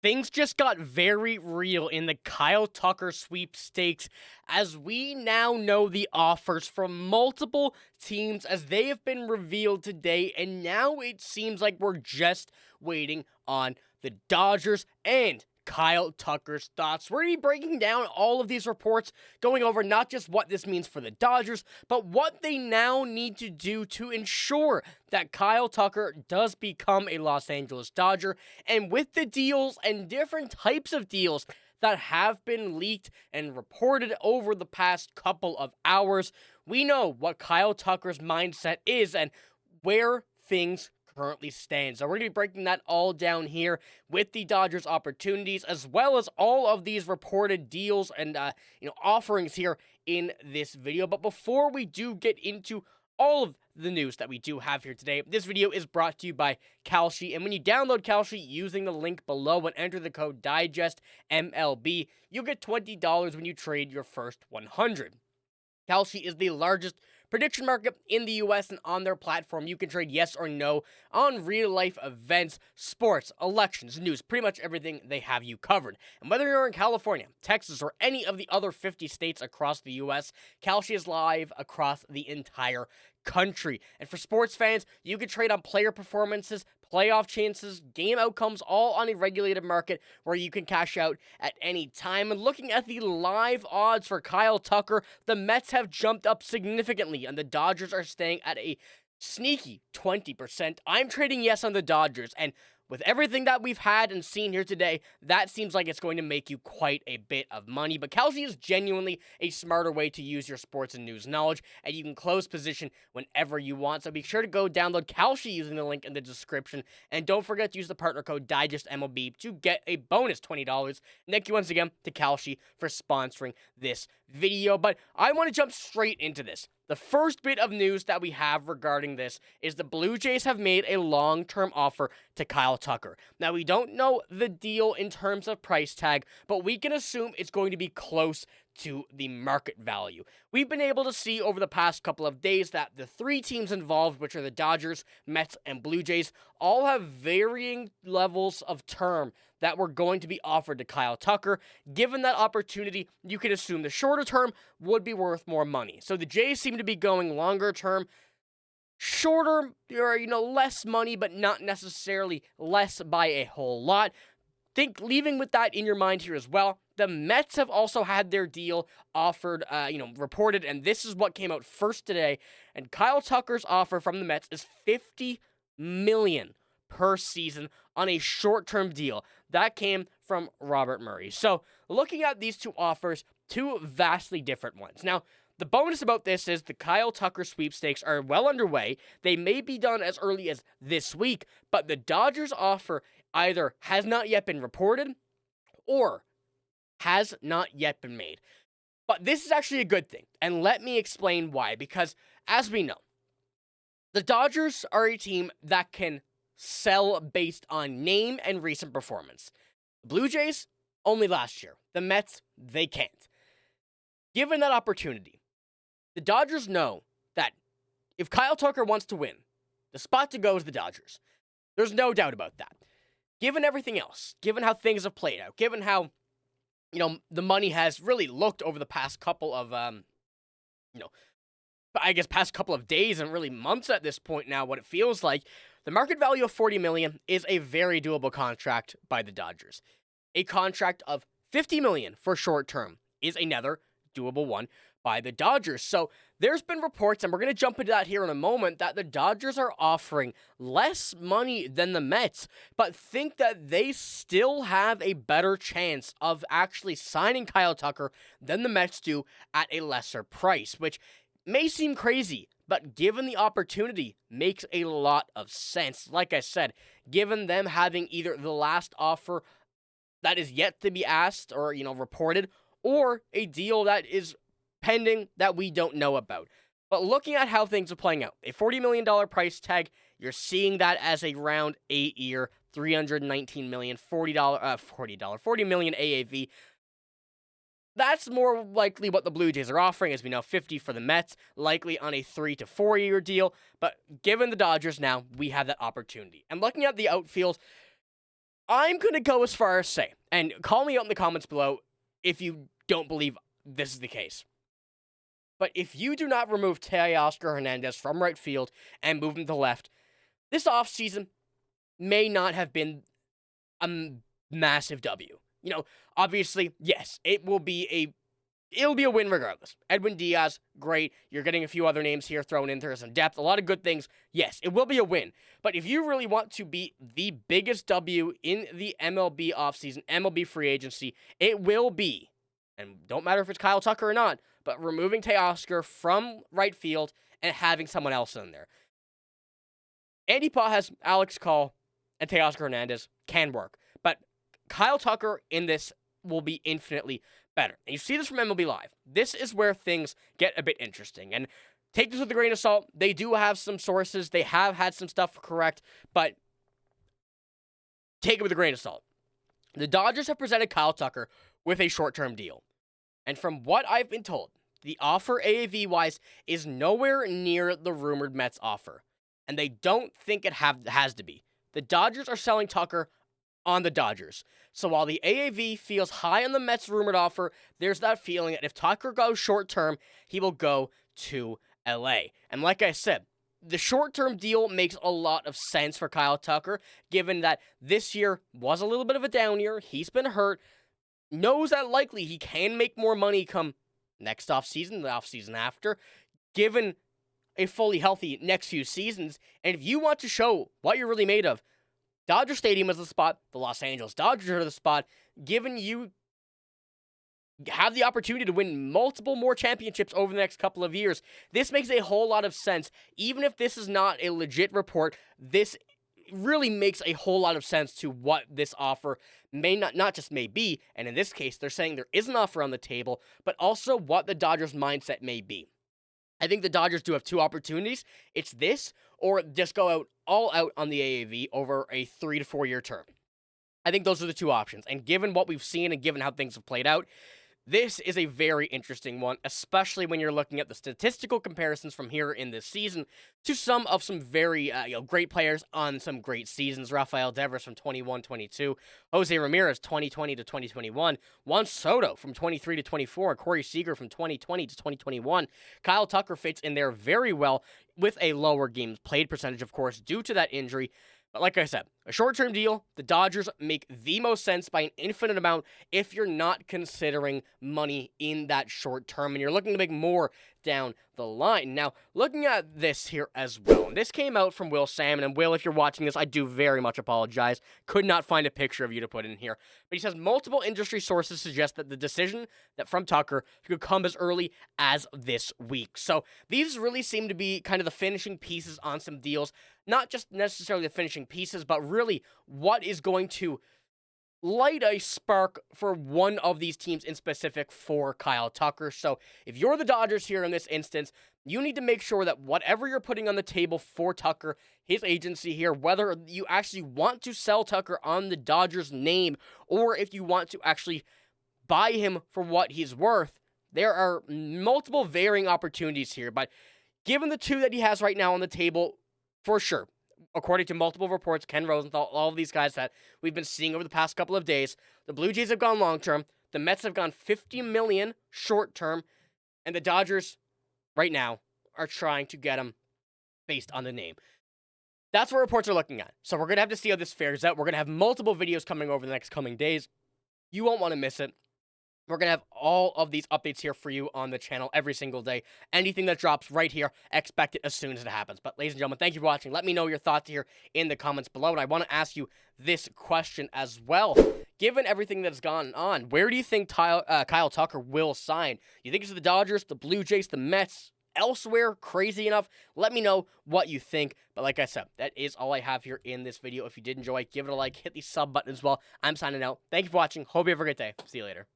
Things just got very real in the Kyle Tucker sweepstakes as we now know the offers from multiple teams as they have been revealed today, and now it seems like we're just waiting on the Dodgers and Kyle Tucker's thoughts. We're going to be breaking down all of these reports, going over not just what this means for the Dodgers, but what they now need to do to ensure that Kyle Tucker does become a Los Angeles Dodger. And with the deals and different types of deals that have been leaked and reported over the past couple of hours, we know what Kyle Tucker's mindset is and where things currently stands. So we're going to be breaking that all down here with the Dodgers opportunities, as well as all of these reported deals and offerings here in this video. But before we do get into all of the news that we do have here today, this video is brought to you by Koshi. And when you download Koshi using the link below and enter the code DIGESTMLB, you'll get $20 when you trade your first 100. Koshi is the largest prediction market in the US, and on their platform, you can trade yes or no on real-life events, sports, elections, news, pretty much everything. They have you covered. And whether you're in California, Texas, or any of the other 50 states across the US, Kalshi is live across the entire country. And for sports fans, you can trade on player performances, playoff chances, game outcomes, all on a regulated market where you can cash out at any time. And looking at the live odds for Kyle Tucker, the Mets have jumped up significantly, and the Dodgers are staying at a sneaky 20%. I'm trading yes on the Dodgers, and with everything that we've had and seen here today, that seems like it's going to make you quite a bit of money. But Kalshi is genuinely a smarter way to use your sports and news knowledge, and you can close position whenever you want. So be sure to go download Kalshi using the link in the description, and don't forget to use the partner code DIGESTMLB to get a bonus $20. Thank you once again to Kalshi for sponsoring this video. But I want to jump straight into this. The first bit of news that we have regarding this is the Blue Jays have made a long-term offer to Kyle Tucker. Now, we don't know the deal in terms of price tag, but we can assume it's going to be close to the market value. We've been able to see over the past couple of days that the three teams involved, which are the Dodgers, Mets, and Blue Jays, all have varying levels of term that were going to be offered to Kyle Tucker. Given that opportunity, you could assume the shorter term would be worth more money. So the Jays seem to be going longer term, shorter, or less money, but not necessarily less by a whole lot. Think leaving with that in your mind here as well. The Mets have also had their deal offered, reported, and this is what came out first today. And Kyle Tucker's offer from the Mets is $50 million per season on a short-term deal. That came from Robert Murray. So looking at these two offers, two vastly different ones. Now, the bonus about this is the Kyle Tucker sweepstakes are well underway. They may be done as early as this week, but the Dodgers offer either has not yet been reported or has not yet been made. But this is actually a good thing, and let me explain why. Because as we know, the Dodgers are a team that can sell based on name and recent performance. The Blue Jays, only last year. The Mets, they can't. Given that opportunity, the Dodgers know that if Kyle Tucker wants to win, the spot to go is the Dodgers. There's no doubt about that. Given everything else, given how things have played out, given how, the money has really looked over the past couple of, past couple of days and really months at this point now, what it feels like, the market value of $40 million is a very doable contract by the Dodgers. A contract of $50 million for short term is another doable one by the Dodgers. So there's been reports, and we're going to jump into that here in a moment, that the Dodgers are offering less money than the Mets, but think that they still have a better chance of actually signing Kyle Tucker than the Mets do at a lesser price, which may seem crazy, but given the opportunity, makes a lot of sense. Like I said, given them having either the last offer that is yet to be asked or, reported, or a deal that is pending that we don't know about. But looking at how things are playing out, a $40 million price tag, you're seeing that as a round 8-year, $319 million, $40 million AAV. That's more likely what the Blue Jays are offering, as we know, 50 for the Mets, likely on a 3 to 4 year deal. But given the Dodgers now, we have that opportunity. And looking at the outfield, I'm going to go as far as say, and call me out in the comments below if you don't believe this is the case. But if you do not remove Teoscar Hernández from right field and move him to left, this offseason may not have been a massive W. You know, obviously, yes, it'll be a win regardless. Edwin Diaz, great. You're getting a few other names here thrown in. There's some depth, a lot of good things. Yes, it will be a win. But if you really want to be the biggest W in the MLB offseason, MLB free agency, it will be, and don't matter if it's Kyle Tucker or not, but removing Teoscar from right field and having someone else in there. Andy Pott has Alex Call and Teoscar Hernández can work. But Kyle Tucker in this will be infinitely better. And you see this from MLB Live. This is where things get a bit interesting. And take this with a grain of salt. They do have some sources. They have had some stuff correct. But take it with a grain of salt. The Dodgers have presented Kyle Tucker with a short-term deal. And from what I've been told, the offer AAV-wise is nowhere near the rumored Mets offer. And they don't think it has to be. The Dodgers are selling Tucker on the Dodgers. So while the AAV feels high on the Mets' rumored offer, there's that feeling that if Tucker goes short-term, he will go to LA. And like I said, the short-term deal makes a lot of sense for Kyle Tucker, given that this year was a little bit of a down year. He's been hurt. Knows that likely he can make more money come next offseason, the offseason after, given a fully healthy next few seasons. And if you want to show what you're really made of, Dodger Stadium is the spot. The Los Angeles Dodgers are the spot. Given you have the opportunity to win multiple more championships over the next couple of years, this makes a whole lot of sense. Even if this is not a legit report, this really makes a whole lot of sense to what this offer may not just may be. And in this case, they're saying there is an offer on the table, but also what the Dodgers' mindset may be. I think the Dodgers do have two opportunities. It's this, or just go all out on the AAV over a 3 to 4 year term. I think those are the two options. And given what we've seen and given how things have played out, this is a very interesting one, especially when you're looking at the statistical comparisons from here in this season to some very great players on some great seasons. Rafael Devers from 21-22, Jose Ramirez 2020 to 2021, Juan Soto from 23 to 24, and Corey Seager from 2020 to 2021. Kyle Tucker fits in there very well with a lower games played percentage, of course, due to that injury. But like I said, a short-term deal, the Dodgers make the most sense by an infinite amount if you're not considering money in that short term and you're looking to make more down the line. Now, looking at this here as well, and this came out from Will Salmon, and Will, if you're watching this, I do very much apologize. Could not find a picture of you to put in here. But he says multiple industry sources suggest that the decision that from Tucker could come as early as this week. So these really seem to be kind of the finishing pieces on some deals. Not just necessarily the finishing pieces, but really what is going to light a spark for one of these teams in specific for Kyle Tucker. So if you're the Dodgers here in this instance, you need to make sure that whatever you're putting on the table for Tucker, his agency here, whether you actually want to sell Tucker on the Dodgers name or if you want to actually buy him for what he's worth, there are multiple varying opportunities here. But given the two that he has right now on the table, for sure, according to multiple reports, Ken Rosenthal, all of these guys that we've been seeing over the past couple of days, the Blue Jays have gone long-term, the Mets have gone $50 million short-term, and the Dodgers, right now, are trying to get him based on the name. That's what reports are looking at. So we're going to have to see how this fares out. We're going to have multiple videos coming over the next coming days. You won't want to miss it. We're going to have all of these updates here for you on the channel every single day. Anything that drops right here, expect it as soon as it happens. But ladies and gentlemen, thank you for watching. Let me know your thoughts here in the comments below. And I want to ask you this question as well. Given everything that's gone on, where do you think Kyle Tucker will sign? You think it's the Dodgers, the Blue Jays, the Mets, elsewhere? Crazy enough? Let me know what you think. But like I said, that is all I have here in this video. If you did enjoy, give it a like, hit the sub button as well. I'm signing out. Thank you for watching. Hope you have a great day. See you later.